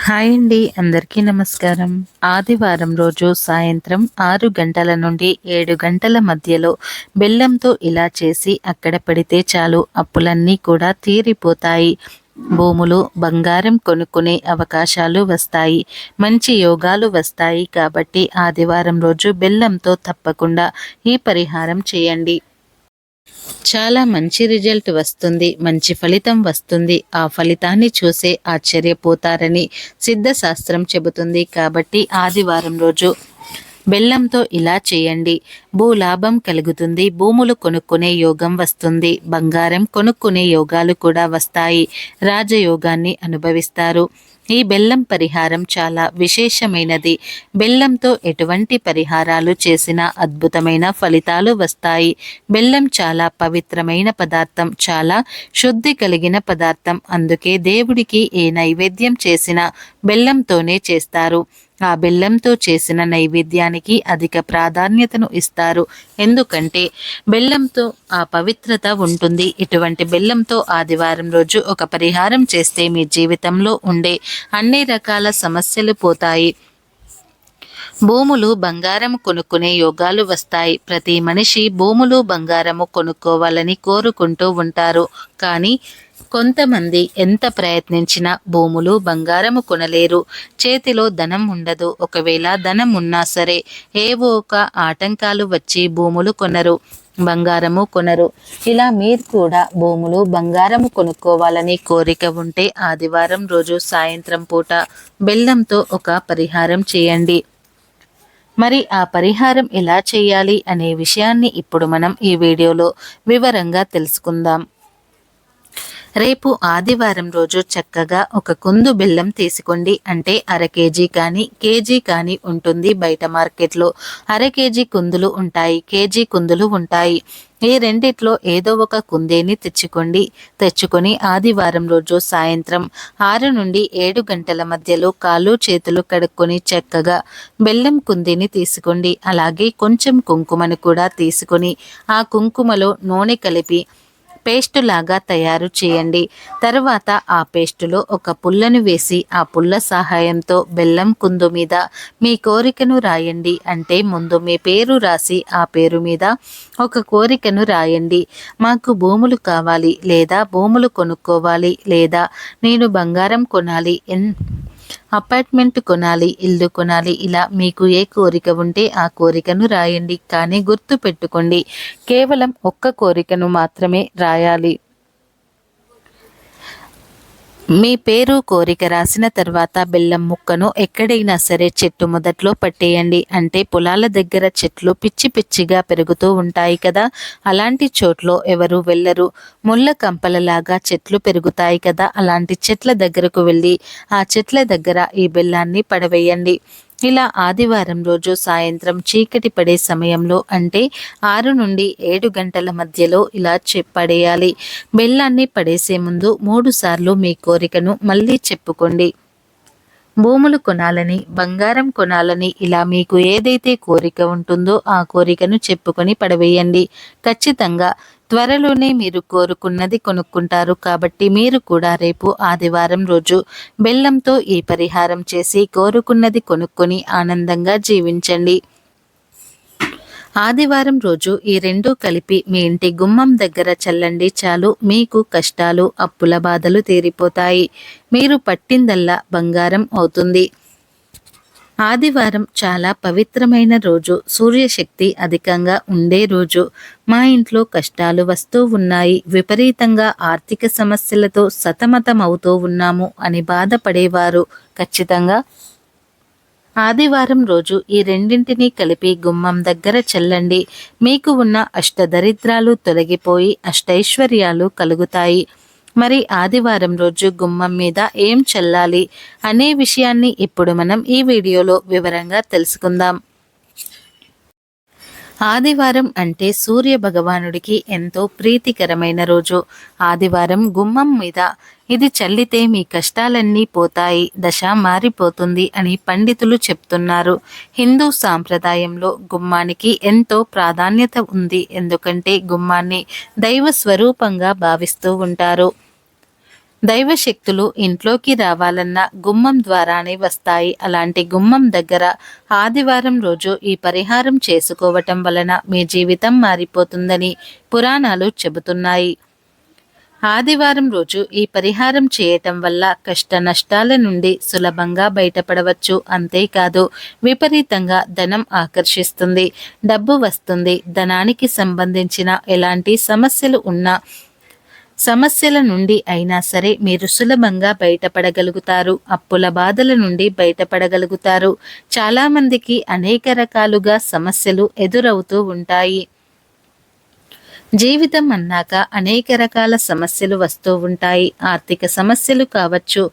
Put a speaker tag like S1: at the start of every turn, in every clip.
S1: Hi అండి, అందరికీ నమస్కారం. ఆదివారం రోజు సాయంత్రం 6 గంటల నుండి 7 గంటల మధ్యలో బెల్లంతో ఇలా చేసి అక్కడ పెడితే చాలు, అప్పులన్నీ కూడా తీరిపోతాయి. భూములు, బంగారం కొనుక్కునే అవకాశాలు వస్తాయి. మంచి యోగాలు వస్తాయి. కాబట్టి ఆదివారం రోజు బెల్లంతో తప్పకుండా ఈ పరిహారం చేయండి. చాలా మంచి రిజల్ట్ వస్తుంది, మంచి ఫలితం వస్తుంది. ఆ ఫలితాన్ని చూసే ఆశ్చర్యపోతారని సిద్ధశాస్త్రం చెబుతుంది. కాబట్టి ఆదివారం రోజు బెల్లంతో ఇలా చేయండి. భూలాభం కలుగుతుంది, భూములు కొనుక్కునే యోగం వస్తుంది, బంగారం కొనుక్కునే యోగాలు కూడా వస్తాయి, రాజయోగాన్ని అనుభవిస్తారు. ఈ బెల్లం పరిహారం చాలా విశేషమైనది. బెల్లంతో ఎటువంటి పరిహారాలు చేసినా అద్భుతమైన ఫలితాలు వస్తాయి. బెల్లం చాలా పవిత్రమైన పదార్థం, చాలా శుద్ధి కలిగిన పదార్థం. అందుకే దేవుడికి ఏ నైవేద్యం చేసినా బెల్లంతోనే చేస్తారు. ఆ బెల్లంతో చేసిన నైవేద్యానికి అధిక ప్రాధాన్యతను ఇస్తారు. ఎందుకంటే బెల్లంతో ఆ పవిత్రత ఉంటుంది. ఇటువంటి బెల్లంతో ఆదివారం రోజు ఒక పరిహారం చేస్తే మీ జీవితంలో ఉండే అన్ని రకాల సమస్యలు పోతాయి. భూములు, బంగారము కొనుక్కునే యోగాలు వస్తాయి. ప్రతి మనిషి భూములు, బంగారము కొనుక్కోవాలని కోరుకుంటూ ఉంటారు. కానీ కొంతమంది ఎంత ప్రయత్నించినా భూములు, బంగారము కొనలేరు. చేతిలో ధనం ఉండదు. ఒకవేళ ధనం ఉన్నా సరే ఏవో ఒక ఆటంకాలు వచ్చి భూములు కొనరు, బంగారము కొనరు. ఇలా మీరు కూడా భూములు, బంగారము కొనుక్కోవాలని కోరిక ఉంటే ఆదివారం రోజు సాయంత్రం పూట బెల్లంతో ఒక పరిహారం చేయండి. మరి ఆ పరిహారం ఎలా చేయాలి అనే విషయాన్ని ఇప్పుడు మనం ఈ వీడియోలో వివరంగా తెలుసుకుందాం. రేపు ఆదివారం రోజు చక్కగా ఒక కుందు బెల్లం తీసుకోండి. అంటే అర కేజీ కానీ కేజీ కానీ ఉంటుంది. బయట మార్కెట్లో అర కేజీ కుందులు ఉంటాయి, కేజీ కుందులు ఉంటాయి. ఈ రెండిట్లో ఏదో ఒక కుందేని తెచ్చుకొని ఆదివారం రోజు సాయంత్రం 6 నుండి 7 గంటల మధ్యలో కాళ్ళు చేతులు కడుక్కొని చక్కగా బెల్లం కుందేని తీసుకోండి. అలాగే కొంచెం కుంకుమను కూడా తీసుకొని ఆ కుంకుమలో నూనె కలిపి పేస్టు లాగా తయారు చేయండి. తర్వాత ఆ పేస్టులో ఒక పుల్లను వేసి ఆ పుల్ల సహాయంతో బెల్లం కుందు మీద మీ కోరికను రాయండి. అంటే ముందు మీ పేరు రాసి ఆ పేరు మీద ఒక కోరికను రాయండి. మాకు భూములు కావాలి, లేదా భూములు కొనుక్కోవాలి, లేదా నేను బంగారం కొనాలి, అపార్ట్మెంట్ కొనాలి, ఇల్లు కొనాలి, ఇలా మీకు ఏ కోరిక ఉంటే ఆ కోరికను రాయండి. కానీ గుర్తు పెట్టుకోండి, కేవలం ఒక్క కోరికను మాత్రమే రాయాలి. మీ పేరు, కోరిక రాసిన తర్వాత బెల్లం ముక్కను ఎక్కడైనా సరే చెట్టు మొదట్లో పట్టేయండి. అంటే పొలాల దగ్గర చెట్లు పిచ్చి పిచ్చిగా పెరుగుతూ ఉంటాయి కదా, అలాంటి చోట్లో ఎవరు వెళ్ళరు. ముళ్ళ కంపలలాగా చెట్లు పెరుగుతాయి కదా, అలాంటి చెట్ల దగ్గరకు వెళ్ళి ఆ చెట్ల దగ్గర ఈ బెల్లాన్ని పడవేయండి. ఇలా ఆదివారం రోజు సాయంత్రం చీకటి పడే సమయంలో, అంటే 6 నుండి 7 గంటల మధ్యలో ఇలా పడేయాలి. బెల్లాన్ని పడేసే ముందు 3 సార్లు మీ కోరికను మళ్ళీ చెప్పుకోండి. భూములు కొనాలని, బంగారం కొనాలని, ఇలా మీకు ఏదైతే కోరిక ఉంటుందో ఆ కోరికను చెప్పుకొని పడవేయండి. ఖచ్చితంగా త్వరలోనే మీరు కోరుకున్నది కొనుక్కుంటారు. కాబట్టి మీరు కూడా రేపు ఆదివారం రోజు బెల్లంతో ఈ పరిహారం చేసి కోరుకున్నది కొనుక్కొని ఆనందంగా జీవించండి. ఆదివారం రోజు ఈ రెండూ కలిపి మీ ఇంటి గుమ్మం దగ్గర చల్లండి. చాలు, మీకు కష్టాలు, అప్పుల బాధలు తీరిపోతాయి. మీరు పట్టిందల్లా బంగారం అవుతుంది. ఆదివారం చాలా పవిత్రమైన రోజు, సూర్యశక్తి అధికంగా ఉండే రోజు. మా ఇంట్లో కష్టాలు వస్తూ ఉన్నాయి, విపరీతంగా ఆర్థిక సమస్యలతో సతమతమవుతూ ఉన్నాము అని బాధపడేవారు ఖచ్చితంగా ఆదివారం రోజు ఈ రెండింటినీ కలిపి గుమ్మం దగ్గర చల్లండి. మీకు ఉన్న అష్టదరిద్రాలు తొలగిపోయి అష్టైశ్వర్యాలు కలుగుతాయి. మరి ఆదివారం రోజు గుమ్మం మీద ఏం చల్లాలి అనే విషయాన్ని ఇప్పుడు మనం ఈ వీడియోలో వివరంగా తెలుసుకుందాం. ఆదివారం అంటే సూర్య భగవానుడికి ఎంతో ప్రీతికరమైన రోజు. ఆదివారం గుమ్మం మీద ఇది చల్లితే మీ కష్టాలన్నీ పోతాయి, దశ మారిపోతుంది అని పండితులు చెప్తున్నారు. హిందూ సాంప్రదాయంలో గుమ్మానికి ఎంతో ప్రాధాన్యత ఉంది. ఎందుకంటే గుమ్మాన్ని దైవ స్వరూపంగా భావిస్తూ ఉంటారు. దైవశక్తులు ఇంట్లోకి రావాలన్నా గుమ్మం ద్వారానే వస్తాయి. అలాంటి గుమ్మం దగ్గర ఆదివారం రోజు ఈ పరిహారం చేసుకోవటం వలన మీ జీవితం మారిపోతుందని పురాణాలు చెబుతున్నాయి. ఆదివారం రోజు ఈ పరిహారం చేయటం వల్ల కష్ట నష్టాల నుండి సులభంగా బయటపడవచ్చు. అంతేకాదు విపరీతంగా ధనం ఆకర్షిస్తుంది, డబ్బు వస్తుంది. ధనానికి సంబంధించిన ఎలాంటి సమస్యలు ఉన్నా సమస్యల నుండి అయినా సరే మీరు సులభంగా బయటపడగలుగుతారు. అప్పుల బాధల నుండి బయటపడగలుగుతారు. చాలామందికి అనేక రకాలుగా సమస్యలు ఎదురవుతూ ఉంటాయి. జీవితం అన్నాక అనేక రకాల సమస్యలు వస్తూ ఉంటాయి. ఆర్థిక సమస్యలు కావచ్చు,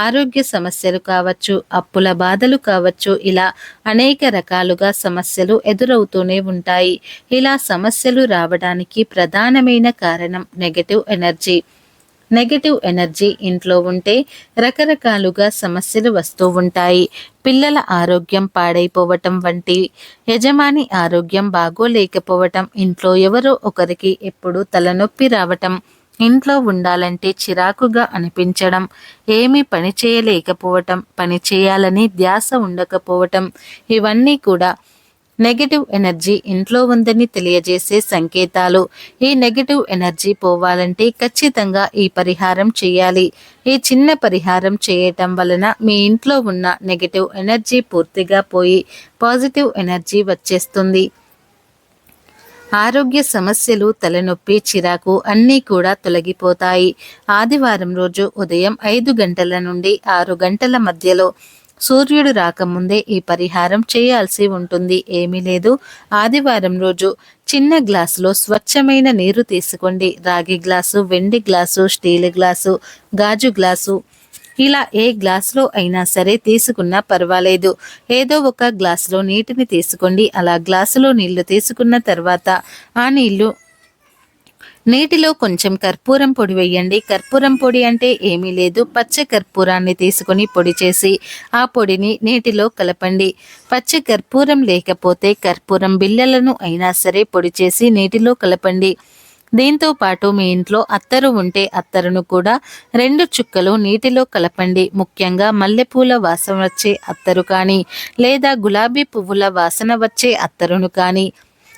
S1: ఆరోగ్య సమస్యలు కావచ్చు, అప్పుల బాధలు కావచ్చు, ఇలా అనేక రకాలుగా సమస్యలు ఎదురవుతూనే ఉంటాయి. ఇలా సమస్యలు రావడానికి ప్రధానమైన కారణం నెగటివ్ ఎనర్జీ. నెగటివ్ ఎనర్జీ ఇంట్లో ఉంటే రకరకాలుగా సమస్యలు వస్తూ ఉంటాయి. పిల్లల ఆరోగ్యం పాడైపోవటం వంటి, యజమాని ఆరోగ్యం బాగోలేకపోవటం, ఇంట్లో ఎవరో ఒకరికి ఎప్పుడు తలనొప్పి రావటం, ఇంట్లో ఉండాలంటే చిరాకుగా అనిపించడం, ఏమీ పని చేయలేకపోవటం, పని చేయాలని ధ్యాస ఉండకపోవటం, ఇవన్నీ కూడా నెగటివ్ ఎనర్జీ ఇంట్లో ఉందని తెలియజేసే సంకేతాలు. ఈ నెగటివ్ ఎనర్జీ పోవాలంటే ఖచ్చితంగా ఈ పరిహారం చేయాలి. ఈ చిన్న పరిహారం చేయటం వలన మీ ఇంట్లో ఉన్న నెగటివ్ ఎనర్జీ పూర్తిగా పోయి పాజిటివ్ ఎనర్జీ వచ్చేస్తుంది. ఆరోగ్య సమస్యలు, తలనొప్పి, చిరాకు అన్నీ కూడా తొలగిపోతాయి. ఆదివారం రోజు ఉదయం 5 గంటల నుండి 6 గంటల మధ్యలో సూర్యుడు రాకముందే ఈ పరిహారం చేయాల్సి ఉంటుంది. ఏమీ లేదు, ఆదివారం రోజు చిన్న గ్లాసులో స్వచ్ఛమైన నీరు తీసుకోండి. రాగి గ్లాసు, వెండి గ్లాసు, స్టీల్ గ్లాసు, గాజు గ్లాసు, ఇలా ఏ గ్లాసులో అయినా సరే తీసుకున్నా పర్వాలేదు. ఏదో ఒక గ్లాసులో నీటిని తీసుకోండి. అలా గ్లాసులో నీళ్లు తీసుకున్న తర్వాత ఆ నీటిలో కొంచెం కర్పూరం పొడి వేయండి. కర్పూరం పొడి అంటే ఏమీ లేదు, పచ్చ కర్పూరాన్ని తీసుకొని పొడి చేసి ఆ పొడిని నీటిలో కలపండి. పచ్చ కర్పూరం లేకపోతే కర్పూరం బిళ్ళలను అయినా సరే పొడి చేసి నీటిలో కలపండి. దీంతో పాటు మీ ఇంట్లో అత్తరు ఉంటే అత్తరును కూడా 2 చుక్కలు నీటిలో కలపండి. ముఖ్యంగా మల్లెపూల వాసన వచ్చే అత్తరు కానీ లేదా గులాబీ పువ్వుల వాసన వచ్చే అత్తరును కానీ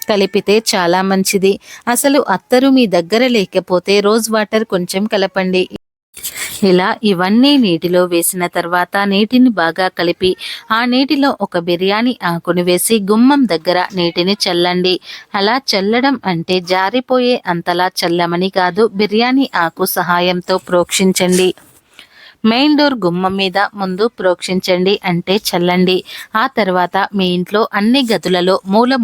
S1: కలిపితే చాలా మంచిది. అసలు అత్తరు మీ దగ్గర లేకపోతే రోజ్ వాటర్ కొంచెం కలపండి. ఇలా ఇవన్నీ నీటిలో వేసిన తర్వాత నీటిని బాగా కలిపి ఆ నీటిలో ఒక బిర్యానీ ఆకును వేసి గుమ్మం దగ్గర నీటిని చల్లండి. అలా చల్లడం అంటే జారిపోయే అంతలా చల్లమని కాదు, బిర్యానీ ఆకు సహాయంతో ప్రోక్షించండి. మెయిన్ డోర్ గుమ్మం మీద ముందు ప్రోక్షించండి, అంటే చల్లండి. ఆ తర్వాత మీ ఇంట్లో అన్ని గదులలో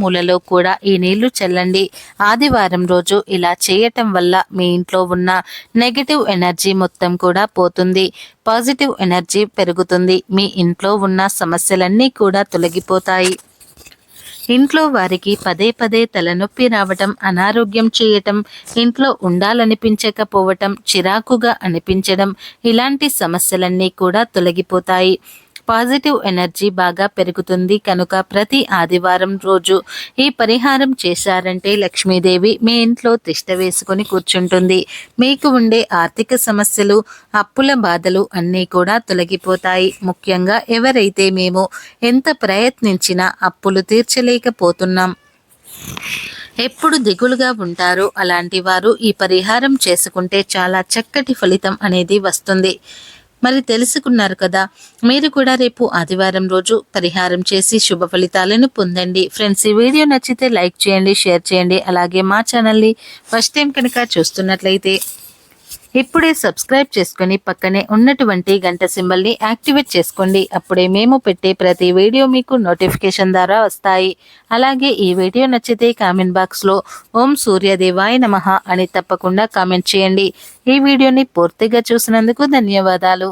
S1: మూలలో కూడా ఈ నీళ్లు చల్లండి. ఆదివారం రోజు ఇలా చేయటం వల్ల మీ ఇంట్లో ఉన్న నెగటివ్ ఎనర్జీ మొత్తం కూడా పోతుంది, పాజిటివ్ ఎనర్జీ పెరుగుతుంది. మీ ఇంట్లో ఉన్న సమస్యలన్నీ కూడా తొలగిపోతాయి. ఇంట్లో వారికి పదే పదే తలనొప్పి రావటం, అనారోగ్యం చేయటం, ఇంట్లో ఉండాలనిపించకపోవటం, చిరాకుగా అనిపించడం, ఇలాంటి సమస్యలన్నీ కూడా తొలగిపోతాయి. పాజిటివ్ ఎనర్జీ బాగా పెరుగుతుంది. కనుక ప్రతి ఆదివారం రోజు ఈ పరిహారం చేశారంటే లక్ష్మీదేవి మీ ఇంట్లో తిష్ట వేసుకొని కూర్చుంటుంది. మీకు ఉండే ఆర్థిక సమస్యలు, అప్పుల బాధలు అన్నీ కూడా తొలగిపోతాయి. ముఖ్యంగా ఎవరైతే మేము ఎంత ప్రయత్నించినా అప్పులు తీర్చలేకపోతున్నాం, ఎప్పుడు దిగులుగా ఉంటారో అలాంటి వారు ఈ పరిహారం చేసుకుంటే చాలా చక్కటి ఫలితం అనేది వస్తుంది. మరి తెలుసుకున్నారు కదా, మీరు కూడా రేపు ఆదివారం రోజు పరిహారం చేసి శుభ ఫలితాలను పొందండి. ఫ్రెండ్స్, ఈ వీడియో నచ్చితే లైక్ చేయండి, షేర్ చేయండి. అలాగే మా ఛానల్ని ఫస్ట్ టైం కనుక చూస్తున్నట్లయితే ఇప్పుడే సబ్స్క్రైబ్ చేసుకొని పక్కనే ఉన్నటువంటి గంట సింబల్ని యాక్టివేట్ చేసుకోండి. అప్పుడే మేము పెట్టే ప్రతి వీడియో మీకు నోటిఫికేషన్ ద్వారా వస్తాయి. అలాగే ఈ వీడియో నచ్చితే కామెంట్ బాక్స్లో ఓం సూర్యదేవాయ నమః అని తప్పకుండా కామెంట్ చేయండి. ఈ వీడియోని పూర్తిగా చూసినందుకు ధన్యవాదాలు.